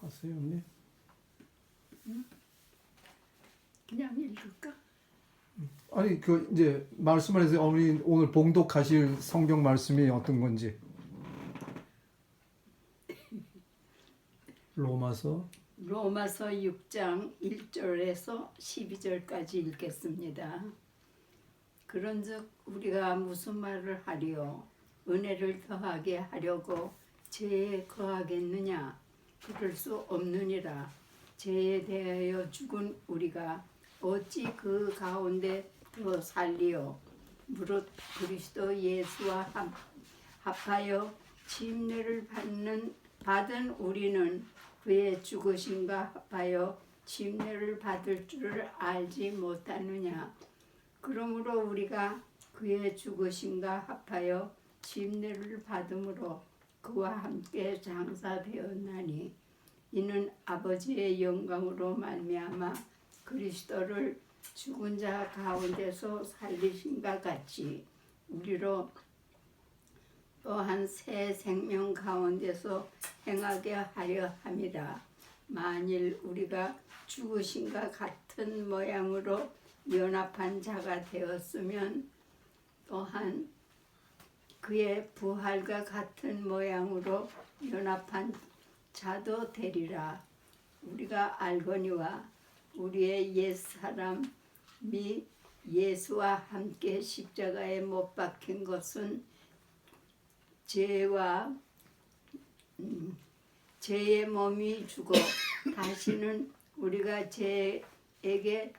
하세요, 언니? 그냥 읽을까? 아니 그 이제 말씀을 해서 어머니 오늘 봉독하실 성경 말씀이 어떤 건지. 로마서 로마서 6장 1절에서 12절까지 읽겠습니다. 그런즉 우리가 무슨 말을 하리요? 은혜를 더하게 하려고 죄에 거하겠느냐? 그럴 수 없느니라. 죄에 대하여 죽은 우리가 어찌 그 가운데 더 살리요? 무릇 그리스도 예수와 합하여 침례를 받은 우리는 그의 죽으심과 합하여 침례를 받을 줄을 알지 못하느냐? 그러므로 우리가 그의 죽으심과 합하여 침례를 받음으로 그와 함께 장사되었나니 이는 아버지의 영광으로 말미암아 그리스도를 죽은 자 가운데서 살리신과 같이 우리로 또한 새 생명 가운데서 행하게 하려 함이라. 만일 우리가 죽으심과 같은 모양으로 연합한 자가 되었으면 또한 그의 부활과 같은 모양으로 연합한 자도 되리라. 우리가 알거니와 우리의 옛사람이 예수와 함께 십자가에 못 박힌 것은 죄의 몸이 죽어 다시는 우리가 죄에게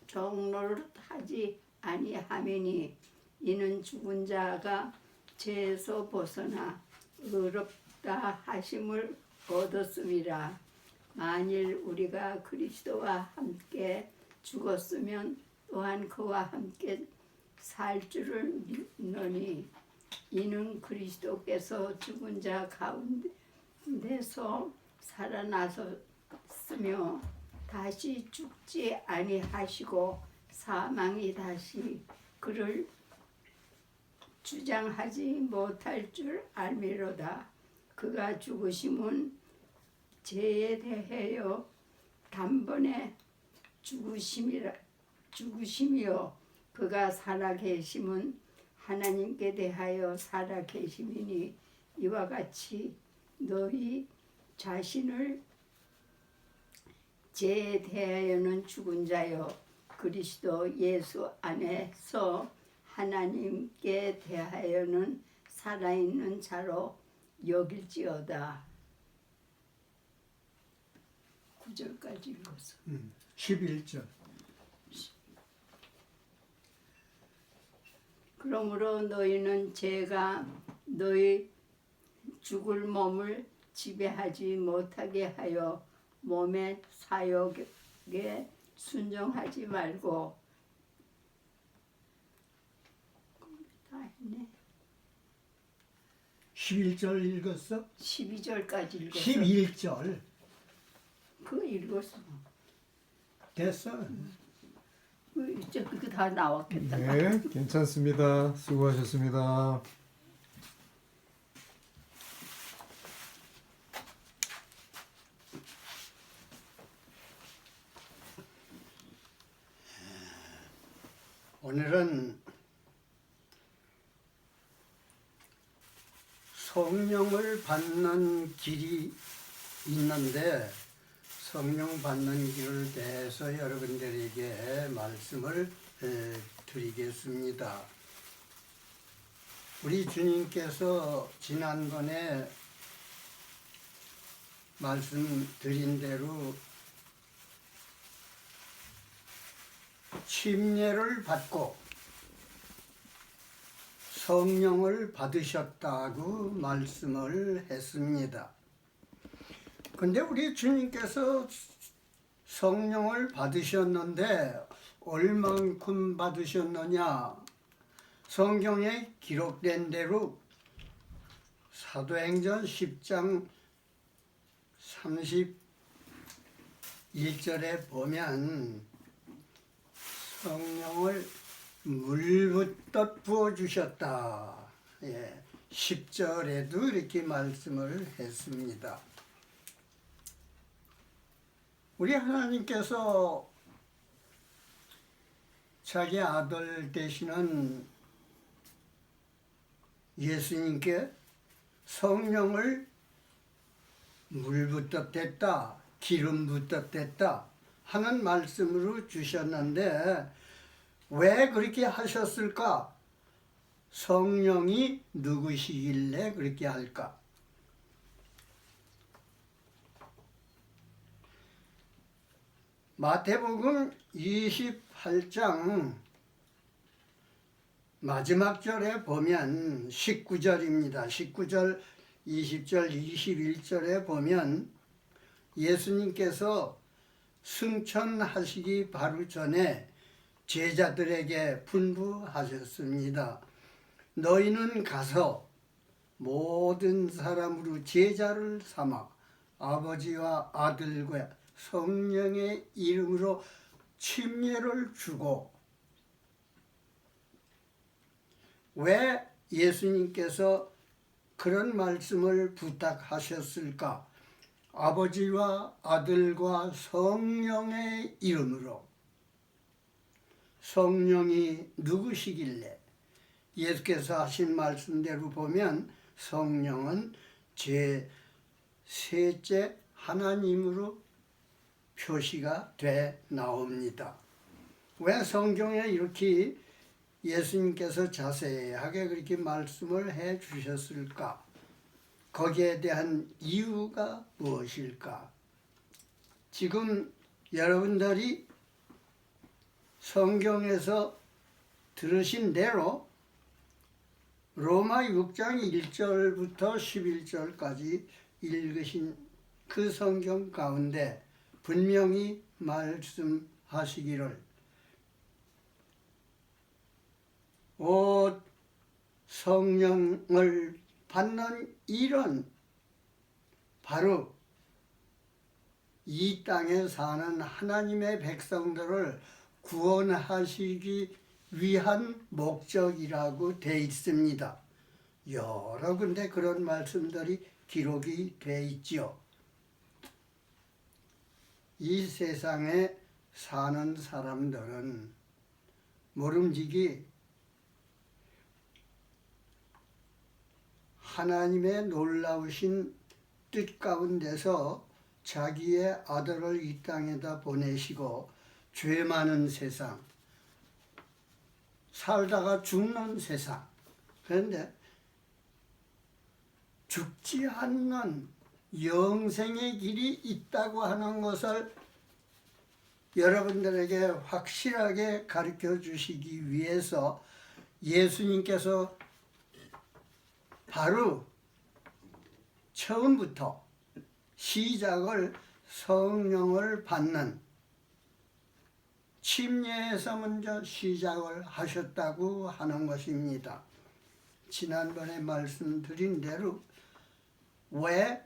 종로를 하지 아니하매니 이는 죽은 자가 죄에서 벗어나 의롭다 하심을 얻었음이라. 만일 우리가 그리스도와 함께 죽었으면 또한 그와 함께 살 줄을 믿노니 이는 그리스도께서 죽은 자 가운데서 살아나셨으며 다시 죽지 아니하시고 사망이 다시 그를 주장하지 못할 줄 알미로다. 그가 죽으심은 죄에 대하여 단번에 죽으심이요 그가 살아계심은 하나님께 대하여 살아계심이니 이와 같이 너희 자신을 죄에 대하여는 죽은 자요 그리스도 예수 안에서 하나님께 대하여는 살아있는 자로 여길지어다. 9절까지 읽었어. 11절. 그러므로 너희는 죄가 너희 죽을 몸을 지배하지 못하게 하여 몸의 사욕에 순종하지 말고 다 했네. 11절 읽었어? 12절까지 읽었어. 11절. 그거 읽었어. 됐어? 이제 그거 다 나왔겠다. 네, 괜찮습니다. 수고하셨습니다. 오늘은 성령을 받는 길이 있는데 성령 받는 길을 대해서 여러분들에게 말씀을 드리겠습니다. 우리 주님께서 지난번에 말씀드린 대로 침례를 받고 성령을 받으셨다고 말씀을 했습니다. 근데 우리 주님께서 성령을 받으셨는데 얼만큼 받으셨느냐? 성경에 기록된 대로 사도행전 10장 31절에 보면 성령을 물붓듯 부어주셨다. 10절에도 이렇게 말씀을 했습니다. 우리 하나님께서 자기 아들 되시는 예수님께 성령을 물부터 댔다, 기름부터 댔다 하는 말씀으로 주셨는데 왜 그렇게 하셨을까? 성령이 누구시길래 그렇게 할까? 마태복음 28장 마지막 절에 보면 19절입니다. 19절, 20절, 21절에 보면 예수님께서 승천하시기 바로 전에 제자들에게 분부하셨습니다. 너희는 가서 모든 사람으로 제자를 삼아 아버지와 아들과 성령의 이름으로 침례를 주고. 왜 예수님께서 그런 말씀을 부탁하셨을까? 아버지와 아들과 성령의 이름으로. 성령이 누구시길래? 예수께서 하신 말씀대로 보면 성령은 제3째 하나님으로 표시가 돼 나옵니다. 왜 성경에 이렇게 예수님께서 자세하게 그렇게 말씀을 해 주셨을까? 거기에 대한 이유가 무엇일까? 지금 여러분들이 성경에서 들으신 대로 로마 6장 1절부터 11절까지 읽으신 그 성경 가운데 분명히 말씀하시기를 오 성령을 받는 일은 바로 이 땅에 사는 하나님의 백성들을 구원하시기 위한 목적이라고 돼 있습니다. 여러 군데 그런 말씀들이 기록이 돼 있지요. 이 세상에 사는 사람들은 모름지기 하나님의 놀라우신 뜻 가운데서 자기의 아들을 이 땅에다 보내시고 죄 많은 세상, 살다가 죽는 세상, 그런데 죽지 않는 영생의 길이 있다고 하는 것을 여러분들에게 확실하게 가르쳐 주시기 위해서 예수님께서 바로 처음부터 시작을 성령을 받는 침례에서 먼저 시작을 하셨다고 하는 것입니다. 지난번에 말씀드린 대로 왜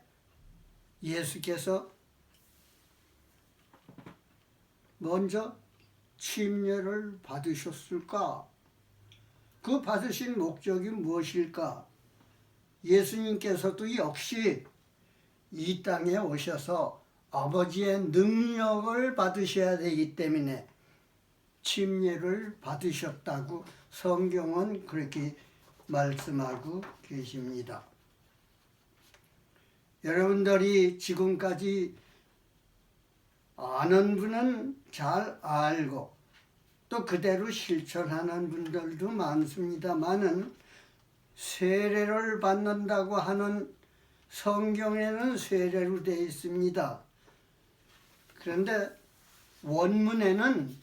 예수께서 먼저 침례를 받으셨을까? 그 받으신 목적이 무엇일까? 예수님께서도 역시 이 땅에 오셔서 아버지의 능력을 받으셔야 되기 때문에 침례를 받으셨다고 성경은 그렇게 말씀하고 계십니다. 여러분들이 지금까지 아는 분은 잘 알고 또 그대로 실천하는 분들도 많습니다만은 세례를 받는다고 하는 성경에는 세례로 되어 있습니다. 그런데 원문에는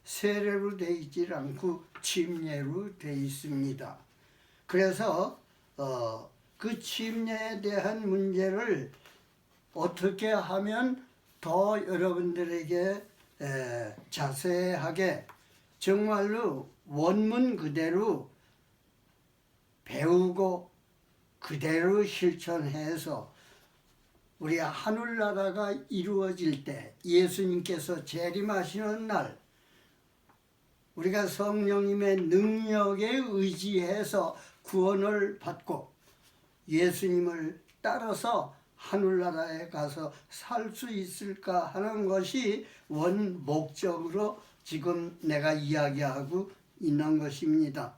세례로 되어 있지 않고 침례로 되어 있습니다. 그래서 그 침례에 대한 문제를 어떻게 하면 더 여러분들에게 자세하게 정말로 원문 그대로 배우고 그대로 실천해서 우리 하늘나라가 이루어질 때 예수님께서 재림하시는 날 우리가 성령님의 능력에 의지해서 구원을 받고 예수님을 따라서 하늘나라에 가서 살 수 있을까 하는 것이 원 목적으로 지금 내가 이야기하고 있는 것입니다.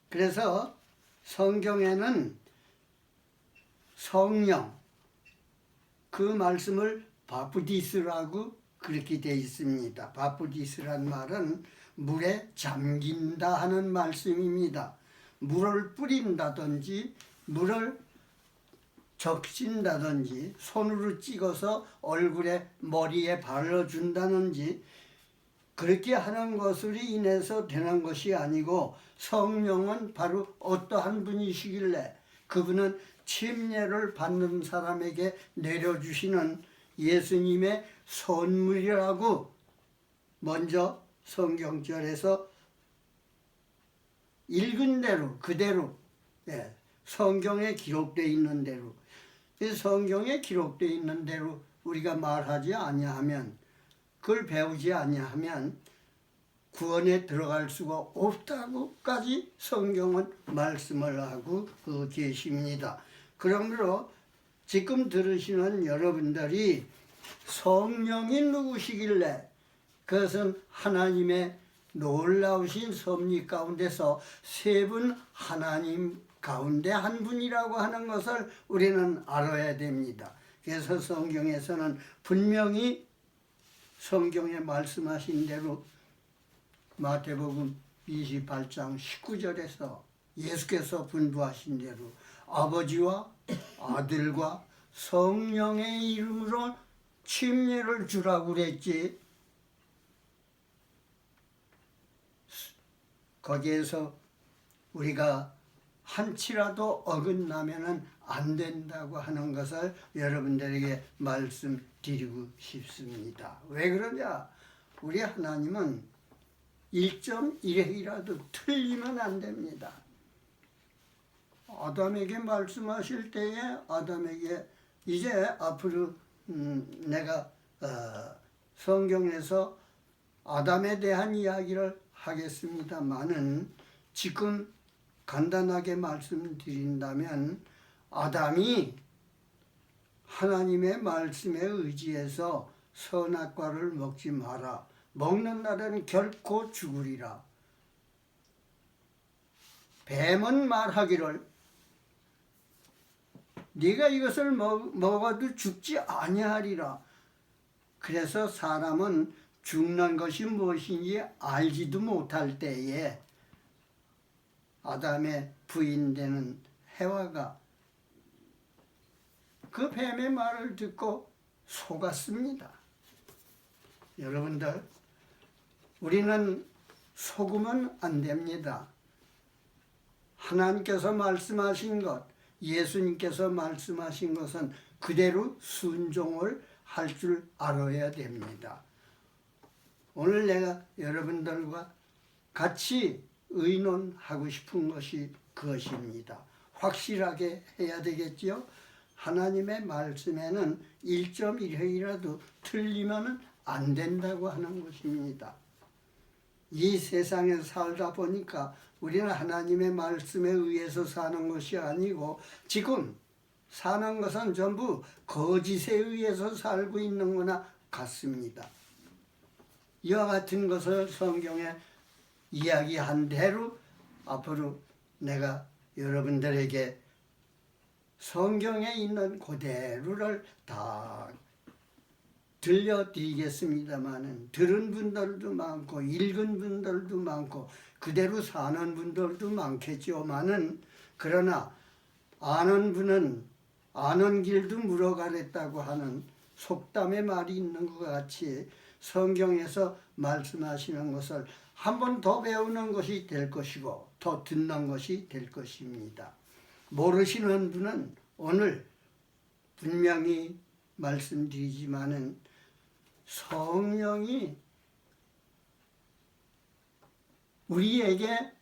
그래서 성경에는 성령, 그 말씀을 바프티스라고 그렇게 되어 있습니다. 바프티스란 말은 물에 잠긴다 하는 말씀입니다. 물을 뿌린다든지 물을 적신다든지 손으로 찍어서 얼굴에 머리에 발라준다든지 그렇게 하는 것으로 인해서 되는 것이 아니고 성령은 바로 어떠한 분이시길래 그분은 침례를 받는 사람에게 내려주시는 예수님의 선물이라고 먼저 성경절에서 읽은 대로 그대로 성경에 기록되어 있는 대로 성경에 기록되어 있는 대로 우리가 말하지 아니하면 그걸 배우지 아니하면 구원에 들어갈 수가 없다고까지 성경은 말씀을 하고 계십니다. 그러므로 지금 들으시는 여러분들이 성령이 누구시길래 그것은 하나님의 놀라우신 섭리 가운데서 세 분 하나님 가운데 한 분이라고 하는 것을 우리는 알아야 됩니다. 그래서 성경에서는 분명히 성경에 말씀하신 대로 마태복음 28장 19절에서 예수께서 분부하신 대로 아버지와 아들과 성령의 이름으로 침례를 주라고 그랬지. 거기에서 우리가 한치라도 어긋나면은 안 된다고 하는 것을 여러분들에게 말씀드리고 싶습니다. 왜 그러냐? 우리 하나님은 1.1핵이라도 틀리면 안 됩니다. 아담에게 말씀하실 때에 아담에게 이제 앞으로 내가 성경에서 아담에 대한 이야기를 하겠습니다마는 지금 간단하게 말씀드린다면 아담이 하나님의 말씀에 의지해서 선악과를 먹지 마라. 먹는 날에는 결코 죽으리라. 뱀은 말하기를 네가 이것을 먹어도 죽지 아니하리라. 그래서 사람은 죽는 것이 무엇인지 알지도 못할 때에 아담의 부인되는 해와가 그 뱀의 말을 듣고 속았습니다. 여러분들, 우리는 속으면 안 됩니다. 하나님께서 말씀하신 것, 예수님께서 말씀하신 것은 그대로 순종을 할 줄 알아야 됩니다. 오늘 내가 여러분들과 같이 의논하고 싶은 것이 그것입니다. 확실하게 해야 되겠지요. 하나님의 말씀에는 1.1핵이라도 틀리면 안 된다고 하는 것입니다. 이 세상에 살다 보니까 우리는 하나님의 말씀에 의해서 사는 것이 아니고 지금 사는 것은 전부 거짓에 의해서 살고 있는 거나 같습니다. 이와 같은 것을 성경에 이야기한 대로 앞으로 내가 여러분들에게 성경에 있는 그대로를 다 들려드리겠습니다마는 들은 분들도 많고 읽은 분들도 많고 그대로 사는 분들도 많겠지만은 그러나 아는 분은 아는 길도 물어가랬다고 하는 속담의 말이 있는 것 같이 성경에서 말씀하시는 것을 한 번 더 배우는 것이 될 것이고 더 듣는 것이 될 것입니다. 모르시는 분은 오늘 분명히 말씀드리지만은 성령이 우리에게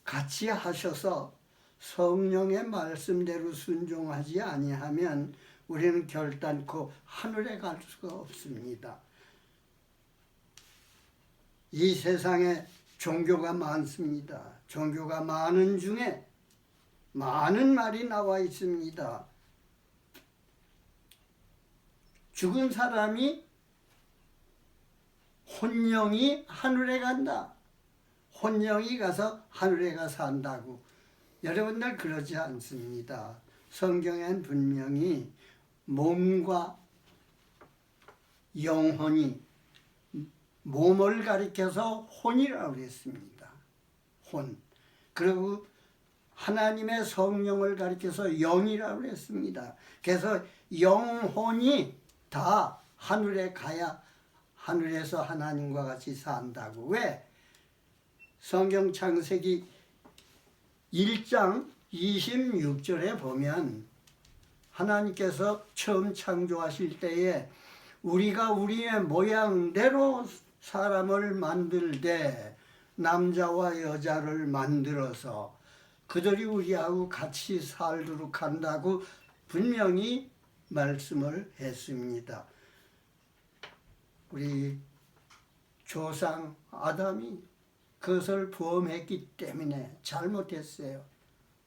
같이 하셔서 성령의 말씀대로 순종하지 아니하면 우리는 결단코 하늘에 갈 수가 없습니다. 이 세상에 종교가 많습니다. 종교가 많은 중에 많은 말이 나와 있습니다. 죽은 사람이 혼령이 하늘에 간다. 혼령이 가서 하늘에 가서 산다고. 여러분들 그러지 않습니다. 성경엔 분명히 몸과 영혼이 몸을 가리켜서 혼이라고 그랬습니다. 혼. 그리고 하나님의 성령을 가리켜서 영이라고 그랬습니다. 그래서 영혼이 다 하늘에 가야 하늘에서 하나님과 같이 산다고. 왜? 성경 창세기 1장 26절에 보면 하나님께서 처음 창조하실 때에 우리가 우리의 모양대로 사람을 만들되 남자와 여자를 만들어서 그들이 우리하고 같이 살도록 한다고 분명히 말씀을 했습니다. 우리 조상 아담이 그것을 범했기 때문에 잘못했어요.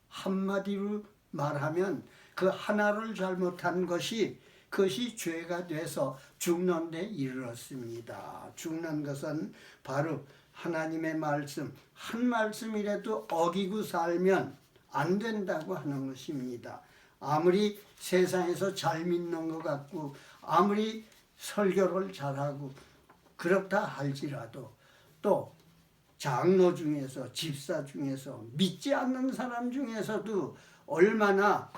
한마디로 말하면 그 하나를 잘못한 것이 그것이 죄가 돼서 죽는 데 이르렀습니다. 죽는 것은 바로 하나님의 말씀, 한 말씀이라도 어기고 살면 안 된다고 하는 것입니다. 아무리 세상에서 잘 믿는 것 같고 아무리 설교를 잘하고 그렇다 할지라도 또 장로 중에서 집사 중에서 믿지 않는 사람 중에서도 얼마나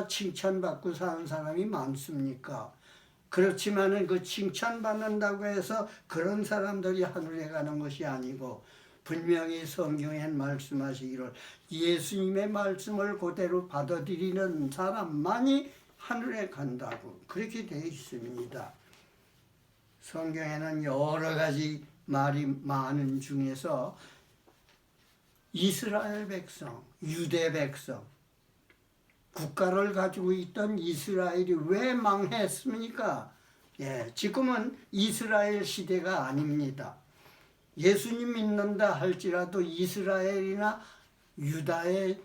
칭찬받고 사는 사람이 많습니까? 그렇지만은 그 칭찬받는다고 해서 그런 사람들이 하늘에 가는 것이 아니고 분명히 성경에 말씀하시기를 예수님의 말씀을 그대로 받아들이는 사람만이 하늘에 간다고 그렇게 되어 있습니다. 성경에는 여러 가지 말이 많은 중에서 이스라엘 백성, 유대 백성, 국가를 가지고 있던 이스라엘이 왜 망했습니까? 지금은 이스라엘 시대가 아닙니다. 예수님 믿는다 할지라도 이스라엘이나 유다에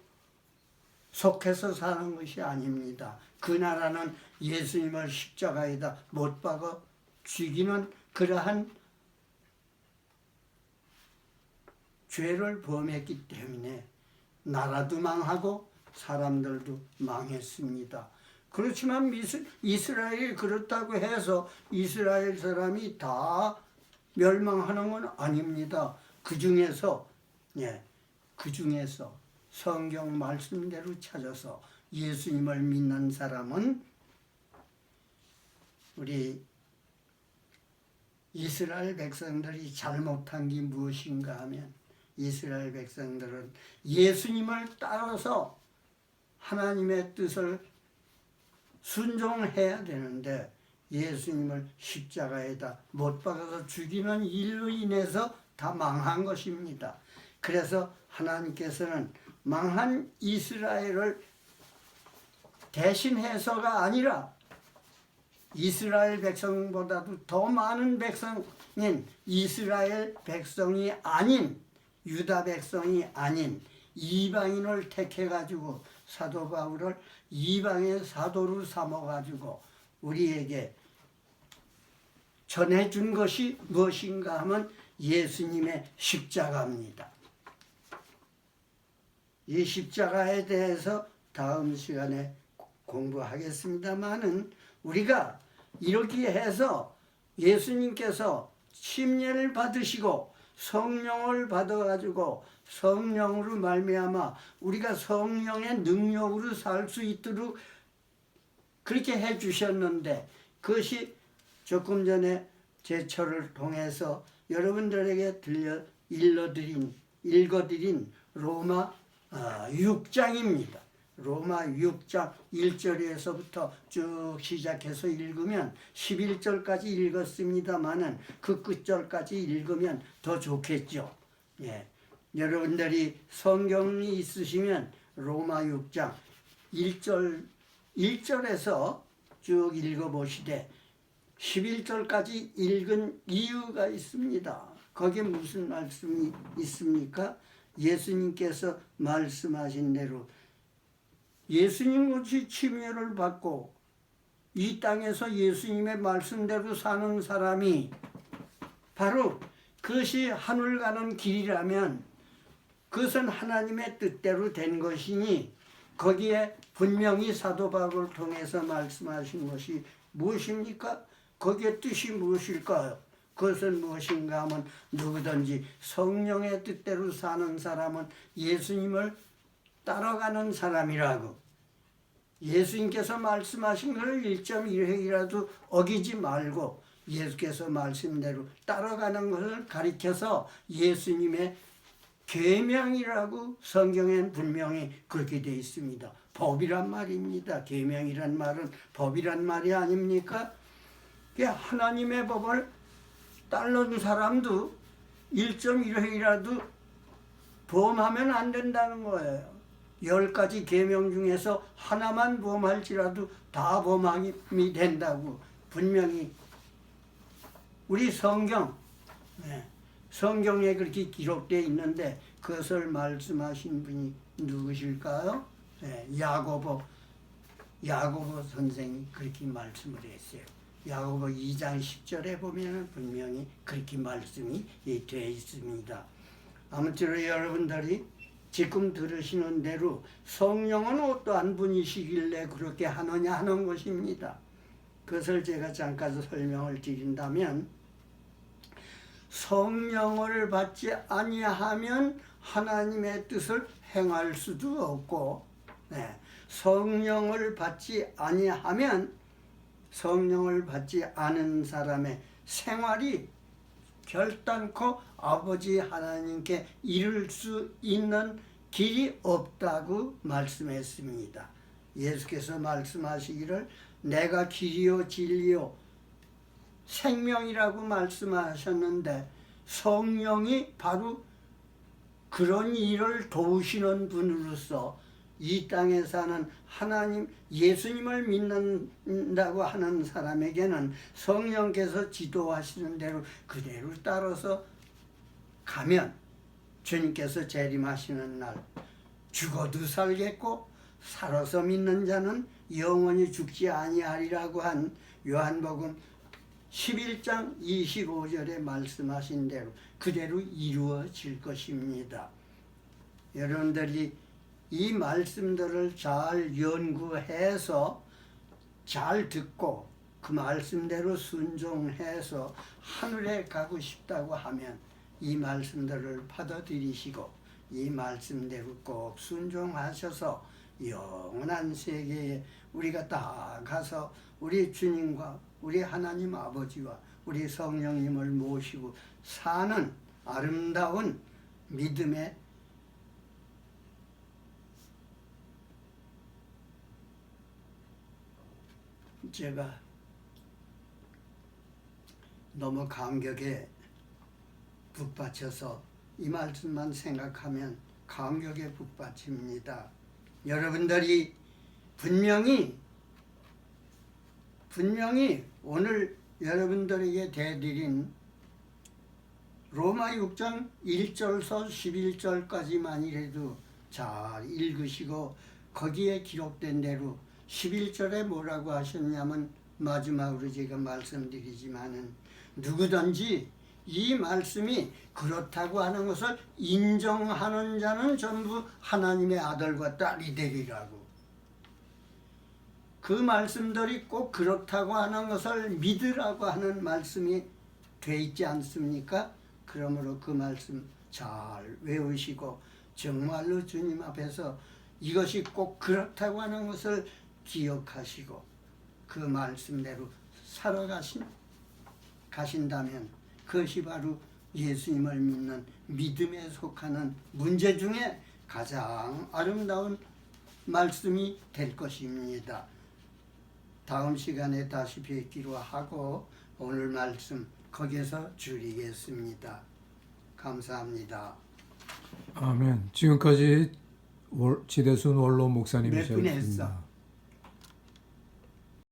속해서 사는 것이 아닙니다. 그 나라는 예수님을 십자가에다 못 박아 죽이는 그러한 죄를 범했기 때문에 나라도 망하고 사람들도 망했습니다. 그렇지만 이스라엘이 그렇다고 해서 이스라엘 사람이 다 멸망하는 건 아닙니다. 그 중에서 성경 말씀대로 찾아서 예수님을 믿는 사람은 우리 이스라엘 백성들이 잘못한 게 무엇인가 하면 이스라엘 백성들은 예수님을 따라서 하나님의 뜻을 순종해야 되는데 예수님을 십자가에다 못 박아서 죽이는 일로 인해서 다 망한 것입니다. 그래서 하나님께서는 망한 이스라엘을 대신해서가 아니라 이스라엘 백성보다도 더 많은 백성인 이스라엘 백성이 아닌 유다 백성이 아닌 이방인을 택해가지고 사도 바울을 이방의 사도로 삼아가지고 우리에게 전해준 것이 무엇인가 하면 예수님의 십자가입니다. 이 십자가에 대해서 다음 시간에 공부하겠습니다마는 우리가 이렇게 해서 예수님께서 침례를 받으시고 성령을 받아가지고 성령으로 말미암아 우리가 성령의 능력으로 살 수 있도록 그렇게 해주셨는데 그것이 조금 전에 제철을 통해서 여러분들에게 읽어드린 로마 6장입니다. 로마 6장 1절에서부터 쭉 시작해서 읽으면 11절까지 읽었습니다마는 그 끝절까지 읽으면 더 좋겠죠. 여러분들이 성경이 있으시면 로마 6장 1절에서 쭉 읽어보시되 11절까지 읽은 이유가 있습니다. 거기에 무슨 말씀이 있습니까? 예수님께서 말씀하신 대로 예수님같이 침례를 받고 이 땅에서 예수님의 말씀대로 사는 사람이 바로 그것이 하늘 가는 길이라면 그것은 하나님의 뜻대로 된 것이니 거기에 분명히 사도 바울을 통해서 말씀하신 것이 무엇입니까? 거기에 뜻이 무엇일까요? 그것은 무엇인가 하면 누구든지 성령의 뜻대로 사는 사람은 예수님을 따라가는 사람이라고. 예수님께서 말씀하신 것을 1.1획이라도 어기지 말고 예수께서 말씀대로 따라가는 것을 가리켜서 예수님의 계명이라고 성경엔 분명히 그렇게 되어 있습니다. 법이란 말입니다. 계명이란 말은 법이란 말이 아닙니까? 하나님의 법을 따르는 사람도 1.1회이라도 범하면 안 된다는 거예요. 10가지 계명 중에서 하나만 범할지라도 다 범함이 된다고 분명히 우리 성경에 그렇게 기록되어 있는데 그것을 말씀하신 분이 누구실까요? 야고보 선생이 그렇게 말씀을 했어요. 야고보 2장 10절에 보면 분명히 그렇게 말씀이 되어 있습니다. 아무쪼록 여러분들이 지금 들으시는 대로 성령은 어떠한 분이시길래 그렇게 하느냐 하는 것입니다. 그것을 제가 잠깐 설명을 드린다면 성령을 받지 아니하면 하나님의 뜻을 행할 수도 없고 성령을 받지 아니하면 성령을 받지 않은 사람의 생활이 결단코 아버지 하나님께 이룰 수 있는 길이 없다고 말씀했습니다. 예수께서 말씀하시기를 내가 길이요 진리요 생명이라고 말씀하셨는데 성령이 바로 그런 일을 도우시는 분으로서 이 땅에 사는 하나님 예수님을 믿는다고 하는 사람에게는 성령께서 지도하시는 대로 그대로 따라서 가면 주님께서 재림하시는 날 죽어도 살겠고 살아서 믿는 자는 영원히 죽지 아니하리라고 한 요한복음 11장 25절에 말씀하신 대로 그대로 이루어질 것입니다. 여러분들이 이 말씀들을 잘 연구해서 잘 듣고 그 말씀대로 순종해서 하늘에 가고 싶다고 하면 이 말씀들을 받아들이시고 이 말씀대로 꼭 순종하셔서 영원한 세계에 우리가 다 가서 우리 주님과 우리 하나님 아버지와 우리 성령님을 모시고 사는 아름다운 믿음의 제가 너무 감격에 북받쳐서 이 말씀만 생각하면 감격에 북받칩니다. 여러분들이 분명히 오늘 여러분들에게 대드린 로마 6장 1절서 11절까지만이라도 잘 읽으시고 거기에 기록된 대로 11절에 뭐라고 하셨냐면 마지막으로 제가 말씀드리지만은 누구든지 이 말씀이 그렇다고 하는 것을 인정하는 자는 전부 하나님의 아들과 딸이 되리라고. 그 말씀들이 꼭 그렇다고 하는 것을 믿으라고 하는 말씀이 돼 있지 않습니까? 그러므로 그 말씀 잘 외우시고 정말로 주님 앞에서 이것이 꼭 그렇다고 하는 것을 기억하시고 그 말씀대로 살아가신다면 그것이 바로 예수님을 믿는 믿음에 속하는 문제 중에 가장 아름다운 말씀이 될 것입니다. 다음 시간에 다시 뵙기로 하고 오늘 말씀 거기에서 줄이겠습니다. 감사합니다. 아멘. 지금까지 지대순 원로 목사님이셨습니다. 몇 분 했어?